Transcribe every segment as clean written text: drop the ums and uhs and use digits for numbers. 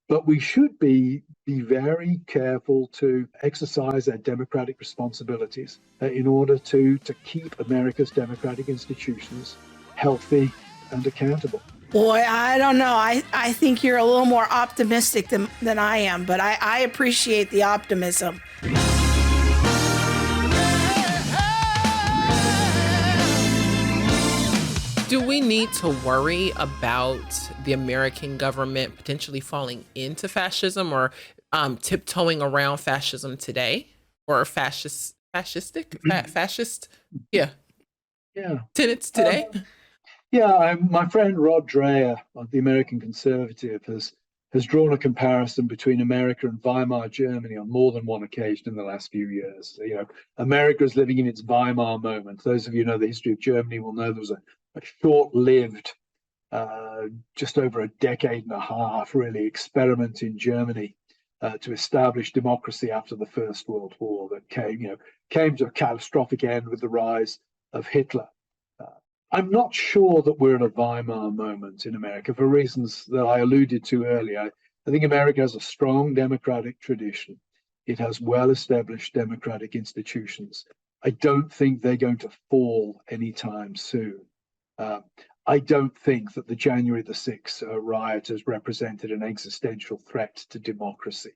But we should be very careful to exercise our democratic responsibilities in order to keep America's democratic institutions healthy and accountable. Boy, I don't know. I think you're a little more optimistic than I am, but I appreciate the optimism. Do we need to worry about the American government potentially falling into fascism or tiptoeing around fascism today, or fascist? Yeah. Tenets today? My friend Rod Dreher of the American Conservative has drawn a comparison between America and Weimar Germany on more than one occasion in the last few years. America is living in its Weimar moment. Those of you who know the history of Germany will know there was a short-lived, just over a decade and a half, really, experiment in Germany to establish democracy after the First World War that came to a catastrophic end with the rise of Hitler. I'm not sure that we're in a Weimar moment in America for reasons that I alluded to earlier. I think America has a strong democratic tradition. It has well-established democratic institutions. I don't think they're going to fall anytime soon. I don't think that the January the 6th riot has represented an existential threat to democracy.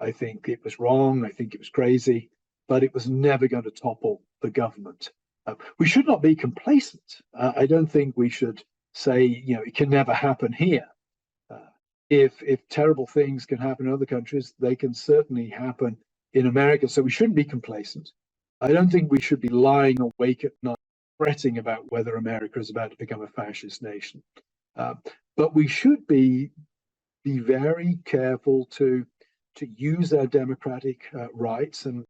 I think it was wrong. I think it was crazy, but it was never going to topple the government. We should not be complacent. I don't think we should say, it can never happen here. If terrible things can happen in other countries, they can certainly happen in America. So we shouldn't be complacent. I don't think we should be lying awake at night fretting about whether America is about to become a fascist nation. But we should be very careful to use our democratic rights and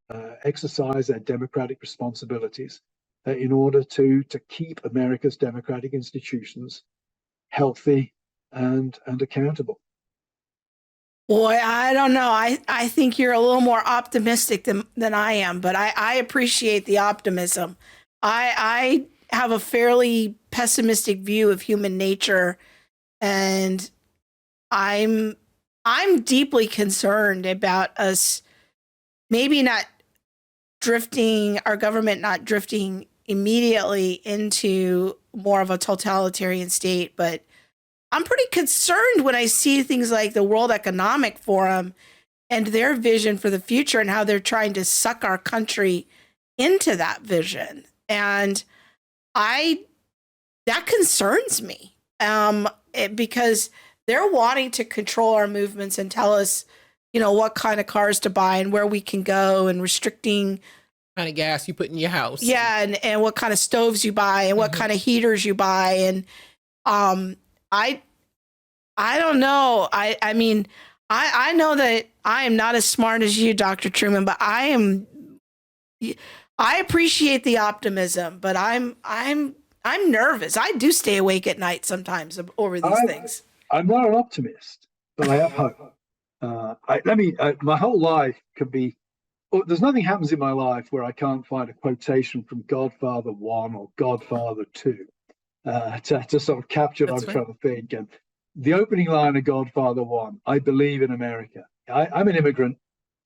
exercise our democratic responsibilities in order to keep America's democratic institutions healthy and accountable. Boy, I don't know. I think you're a little more optimistic than I am, but I appreciate the optimism. I have a fairly pessimistic view of human nature, and I'm deeply concerned about us maybe not drifting, our government not drifting immediately into more of a totalitarian state, but I'm pretty concerned when I see things like the World Economic Forum and their vision for the future and how they're trying to suck our country into that vision. And that concerns me because they're wanting to control our movements and tell us, what kind of cars to buy and where we can go, and restricting kind of gas you put in your house. Yeah, and what kind of stoves you buy and what kind of heaters you buy. And I don't know. I mean, I know that I am not as smart as you, Dr. Trueman, but I appreciate the optimism, but I'm nervous. I do stay awake at night sometimes over these things. I'm not an optimist, but I have hope. My whole life could be. There's nothing happens in my life where I can't find a quotation from Godfather 1 or Godfather 2 to sort of capture what I'm trying to think. And the opening line of Godfather 1, I believe in America. I'm an immigrant,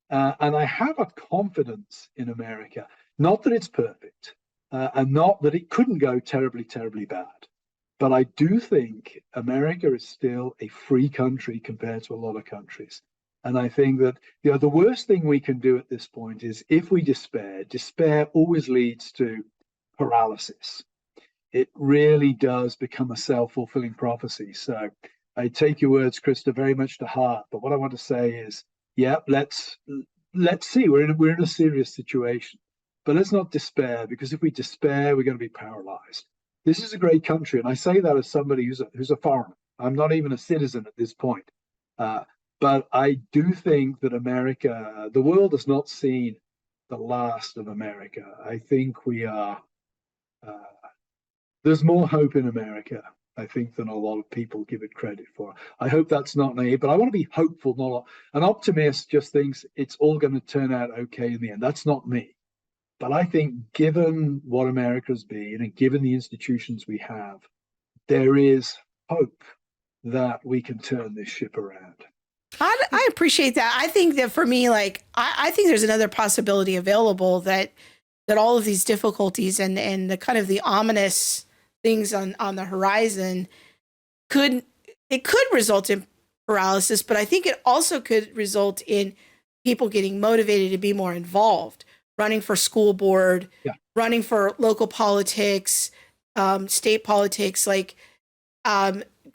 and I have a confidence in America. Not that it's perfect, and not that it couldn't go terribly, terribly bad. But I do think America is still a free country compared to a lot of countries. And I think that the worst thing we can do at this point is if we despair always leads to paralysis. It really does become a self-fulfilling prophecy. So I take your words, Krista, very much to heart. But what I want to say is, let's see. We're in a serious situation. But let's not despair, because if we despair, we're going to be paralyzed. This is a great country, and I say that as somebody who's a foreigner. I'm not even a citizen at this point. But I do think that America, the world has not seen the last of America. I think we are, there's more hope in America, I think, than a lot of people give it credit for. I hope that's not naive, but I want to be hopeful. Not an optimist just thinks it's all going to turn out okay in the end. That's not me. But I think given what America's been and given the institutions we have, there is hope that we can turn this ship around. I appreciate that. I think that for me, like, I think there's another possibility available that all of these difficulties and the kind of the ominous things on the horizon could result in paralysis, but I think it also could result in people getting motivated to be more involved, running for school board, running for local politics, state politics, like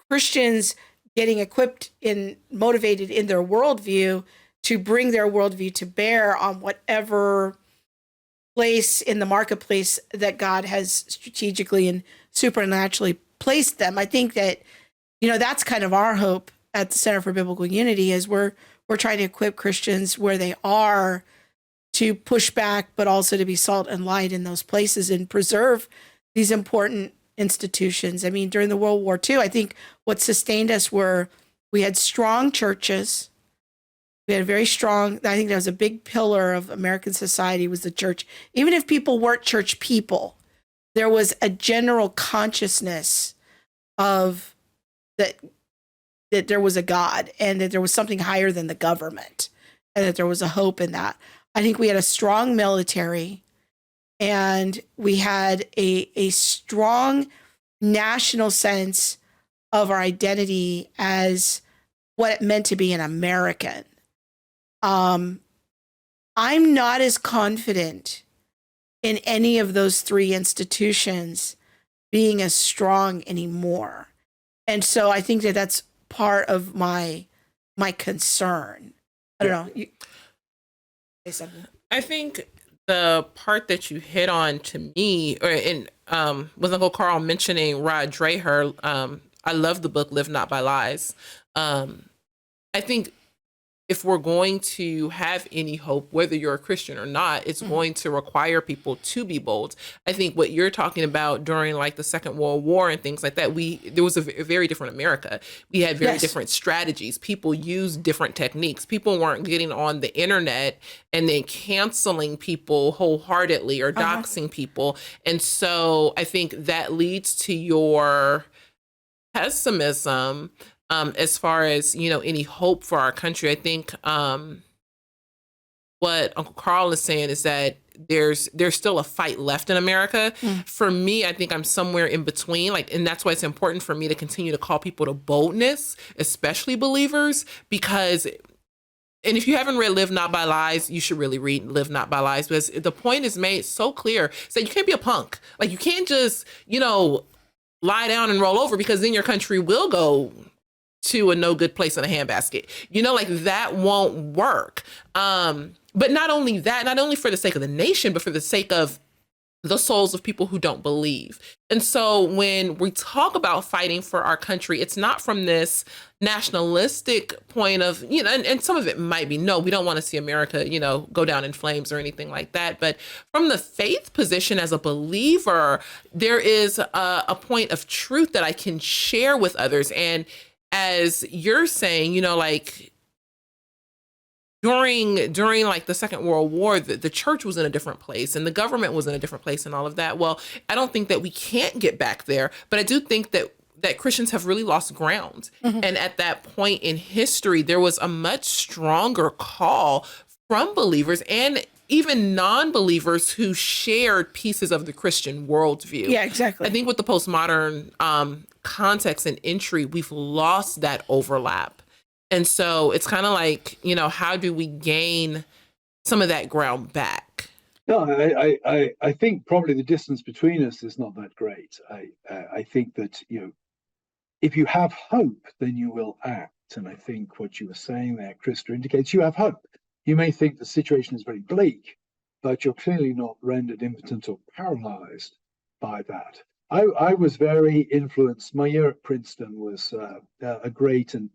Christians getting equipped and motivated in their worldview to bring their worldview to bear on whatever place in the marketplace that God has strategically and supernaturally placed them. I think that, that's kind of our hope at the Center for Biblical Unity, is we're trying to equip Christians where they are to push back, but also to be salt and light in those places and preserve these important institutions. I mean, during the World War II, I think what sustained us we had strong churches. We had very strong, I think that was a big pillar of American society, was the church. Even if people weren't church people, there was a general consciousness of that there was a God and that there was something higher than the government and that there was a hope in that. I think we had a strong military, and we had a strong national sense of our identity as what it meant to be an American. I'm not as confident in any of those three institutions being as strong anymore. And so I think that that's part of my concern. I don't know. You say something. I think the part that you hit on to me, with Uncle Carl mentioning Rod Dreher, I love the book Live Not by Lies. I think if we're going to have any hope, whether you're a Christian or not, it's going to require people to be bold. I think what you're talking about during like the Second World War and things like that, there was a very different America. We had very different strategies. People used different techniques. People weren't getting on the internet and then canceling people wholeheartedly or doxing people. And so I think that leads to your pessimism as far as, any hope for our country. I think what Uncle Carl is saying is that there's still a fight left in America. For me, I think I'm somewhere in between. And that's why it's important for me to continue to call people to boldness, especially believers, because, and if you haven't read Live Not by Lies, you should really read Live Not by Lies, because the point is made so clear. It's that you can't be a punk. You can't just, lie down and roll over, because then your country will go to a no good place in a handbasket. That won't work. But not only that, not only for the sake of the nation, but for the sake of the souls of people who don't believe. And so when we talk about fighting for our country, it's not from this nationalistic point of, and some of it might be, no, we don't want to see America, go down in flames or anything like that. But from the faith position as a believer, there is a point of truth that I can share with others. And as you're saying, during like the Second World War, the church was in a different place and the government was in a different place and all of that. Well, I don't think that we can't get back there, but I do think that Christians have really lost ground. And at that point in history, there was a much stronger call from believers and even non-believers who shared pieces of the Christian worldview. Yeah, exactly. I think with the postmodern context and entry, we've lost that overlap. And so it's kind of like, how do we gain some of that ground back? No, I think probably the distance between us is not that great. I think that, if you have hope, then you will act. And I think what you were saying there, Krista, indicates you have hope. You may think the situation is very bleak, but you're clearly not rendered impotent or paralyzed by that. I was very influenced. My year at Princeton was a great and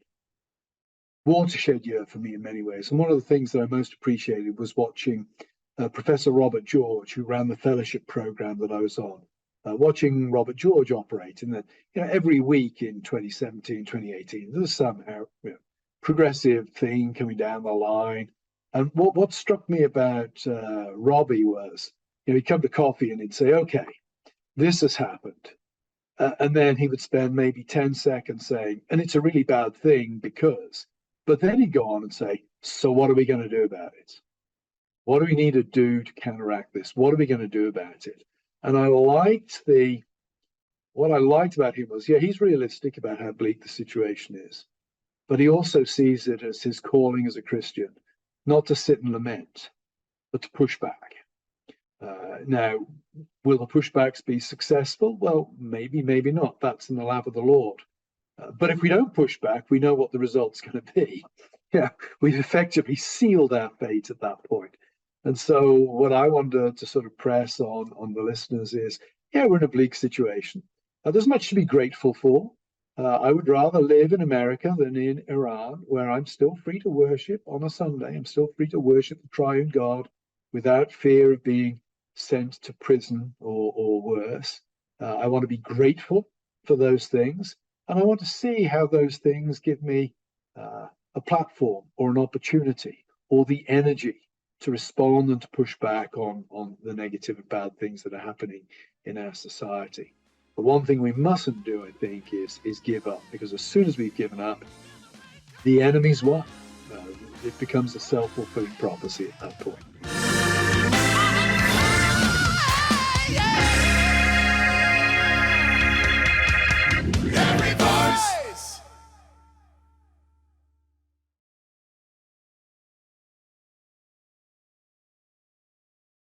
watershed year for me in many ways. And one of the things that I most appreciated was watching Professor Robert George, who ran the fellowship program that I was on, watching Robert George operate. And that, every week in 2017, 2018, there's some progressive thing coming down the line. And what struck me about Robbie was, he'd come to coffee and he'd say, okay, this has happened. And then he would spend maybe 10 seconds saying, and it's a really bad thing because, But then he'd go on and say, so what are we going to do about it? What do we need to do to counteract this? What are we going to do about it? And what I liked about him was, yeah, he's realistic about how bleak the situation is, but he also sees it as his calling as a Christian, not to sit and lament, but to push back. Now, will the pushbacks be successful? Well, maybe, maybe not. That's in the lap of the Lord. But if we don't push back, we know what the result's going to be. Yeah, we've effectively sealed our fate at that point. And so what I wanted to sort of press on the listeners is, yeah, we're in a bleak situation. There's much to be grateful for. I would rather live in America than in Iran, where I'm still free to worship on a Sunday. I'm still free to worship the triune God without fear of being sent to prison or worse. I want to be grateful for those things. And I want to see how those things give me a platform or an opportunity or the energy to respond and to push back on the negative and bad things that are happening in our society. The one thing we mustn't do, I think, is give up, because as soon as we've given up, the enemy's won. It becomes a self-fulfilling prophecy at that point.